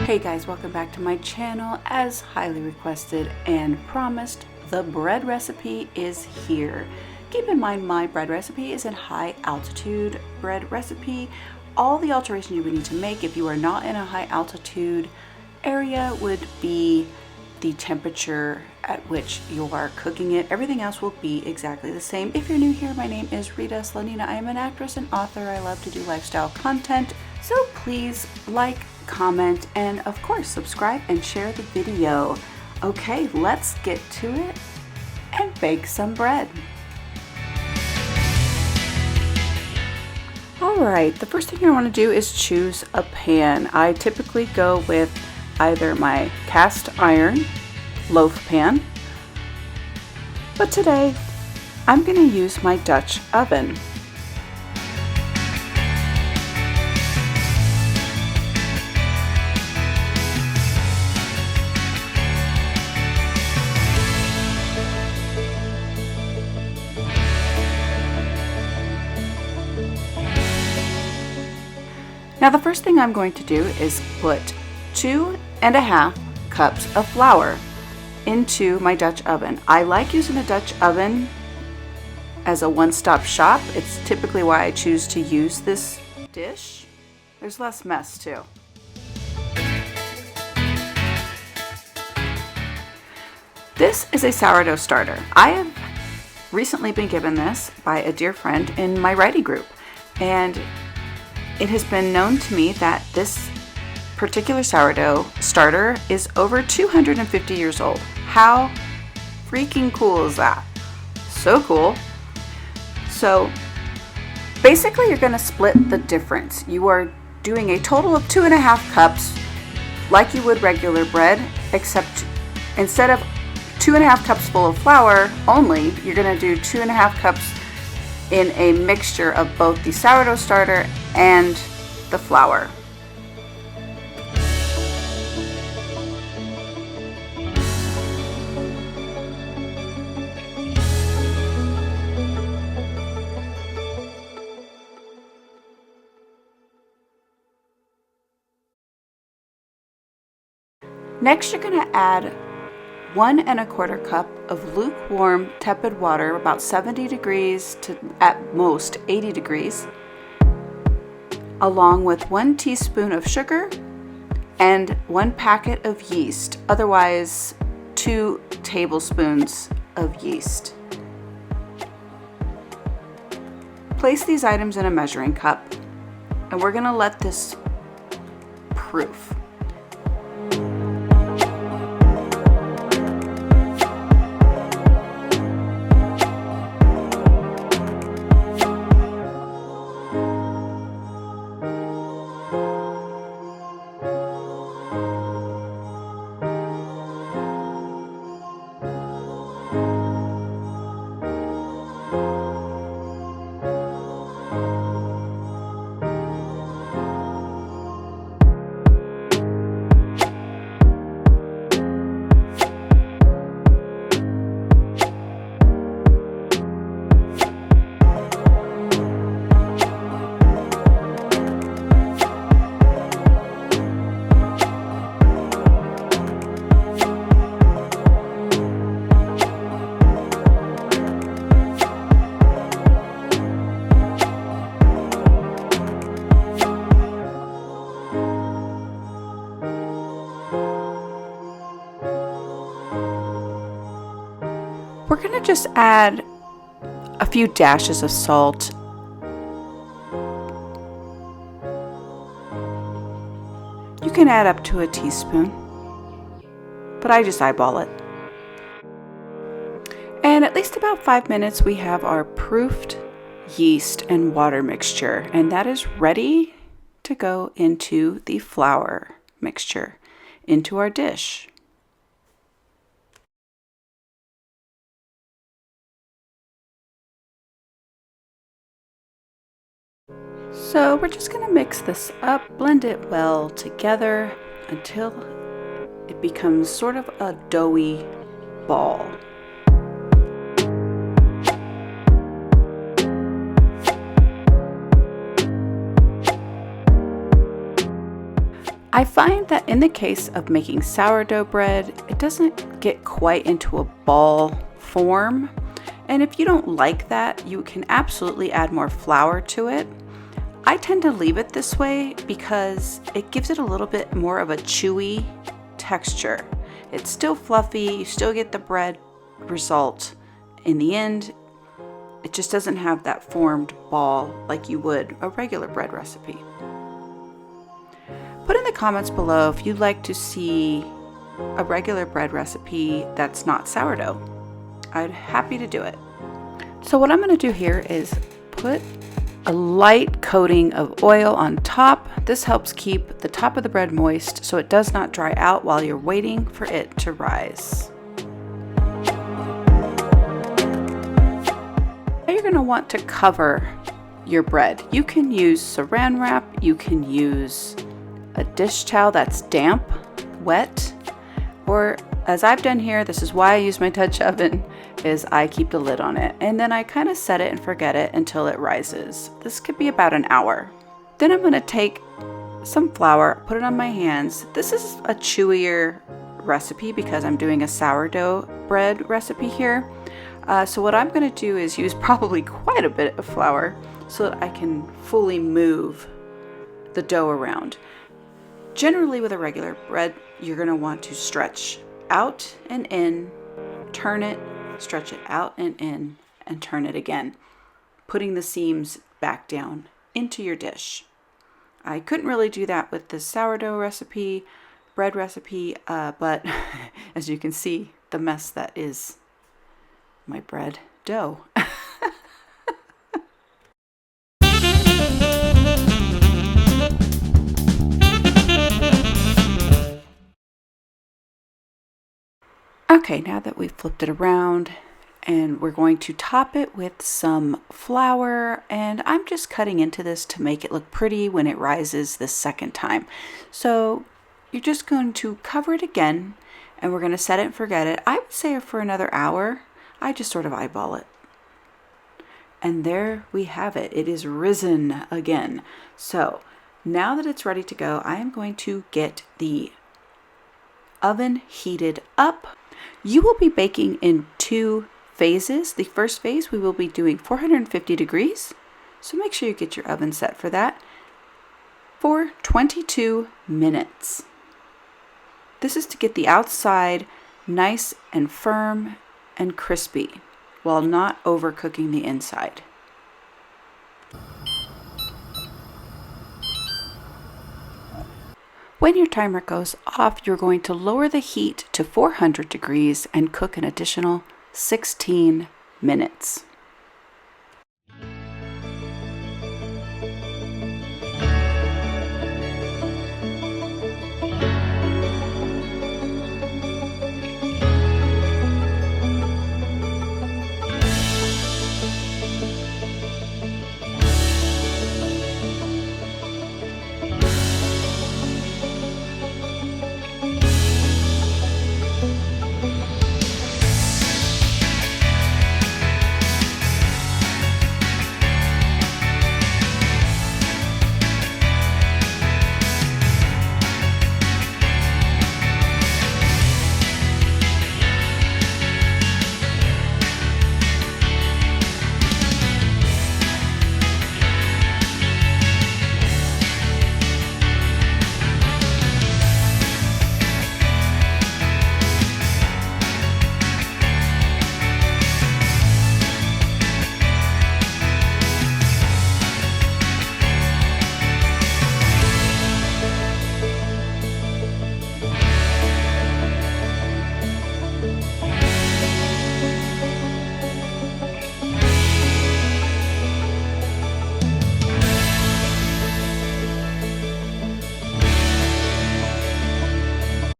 Hey guys, welcome back to my channel. As highly requested and promised, the bread recipe is here. Keep in mind my bread recipe is a high altitude bread recipe. All the alterations you would need to make if you are not in a high altitude area would be the temperature at which you are cooking it. Everything else will be exactly the same. If you're new here, my name is Rita Slanina. I am an actress and author. I love to do lifestyle content. So please like, comment, and of course subscribe and share the video. Okay, let's get to it and bake some bread. Alright, the first thing I want to do is choose a pan. I typically go with either my cast iron loaf pan, but today I'm going to use my Dutch oven. Now the first thing I'm going to do is put 2.5 cups of flour into my Dutch oven. I like using the Dutch oven as a one-stop shop. It's typically why I choose to use this dish. There's less mess too. This is a sourdough starter. I have recently been given this by a dear friend in my writing group, and it has been known to me that this particular sourdough starter is over 250 years old. How freaking cool is that? So cool. So basically you're going to split the difference. You are doing a total of 2.5 cups like you would regular bread, except instead of 2.5 cups full of flour only, you're going to do 2.5 cups in a mixture of both the sourdough starter and the flour. Next, you're going to add 1.25 cup of lukewarm tepid water, about 70 degrees to at most 80 degrees, along with 1 teaspoon of sugar and 1 packet of yeast, otherwise 2 tablespoons of yeast. Place these items in a measuring cup, and we're going to let this proof. We're going to just add a few dashes of salt. You can add up to a teaspoon, but I just eyeball it. And at least about 5 minutes we have our proofed yeast and water mixture, and that is ready to go into the flour mixture into our dish. So we're just going to mix this up, blend it well together until it becomes sort of a doughy ball. I find that in the case of making sourdough bread, it doesn't get quite into a ball form. And if you don't like that, you can absolutely add more flour to it. I tend to leave it this way because it gives it a little bit more of a chewy texture. It's still fluffy, you still get the bread result. In the end, it just doesn't have that formed ball like you would a regular bread recipe. Put in the comments below if you'd like to see a regular bread recipe that's not sourdough. I'd happy to do it. So what I'm going to do here is put a light coating of oil on top. This helps keep the top of the bread moist so it does not dry out while you're waiting for it to rise. Now you're going to want to cover your bread. You can use saran wrap, you can use a dish towel that's damp, wet, or as I've done here, this is why I use my Dutch oven, is I keep the lid on it and then I kind of set it and forget it until it rises. This could be about an hour. Then I'm going to take some flour, put it on my hands. This is a chewier recipe because I'm doing a sourdough bread recipe here. So what I'm going to do is use probably quite a bit of flour so that I can fully move the dough around. Generally with a regular bread, you're going to want to stretch out and in, turn it, stretch it out and in, and turn it again, putting the seams back down into your dish. I couldn't really do that with the sourdough recipe, bread recipe, but as you can see, the mess that is my bread dough. Okay, now that we've flipped it around, and we're going to top it with some flour, and I'm just cutting into this to make it look pretty when it rises the second time. So you're just going to cover it again, and we're going to set it and forget it. I would say for another hour. I just sort of eyeball it. And there we have it. It is risen again. So now that it's ready to go, I am going to get the oven heated up. You will be baking in 2 phases. The first phase we will be doing 450 degrees. So make sure you get your oven set for that for 22 minutes. This is to get the outside nice and firm and crispy while not overcooking the inside. When your timer goes off, you're going to lower the heat to 400 degrees and cook an additional 16 minutes.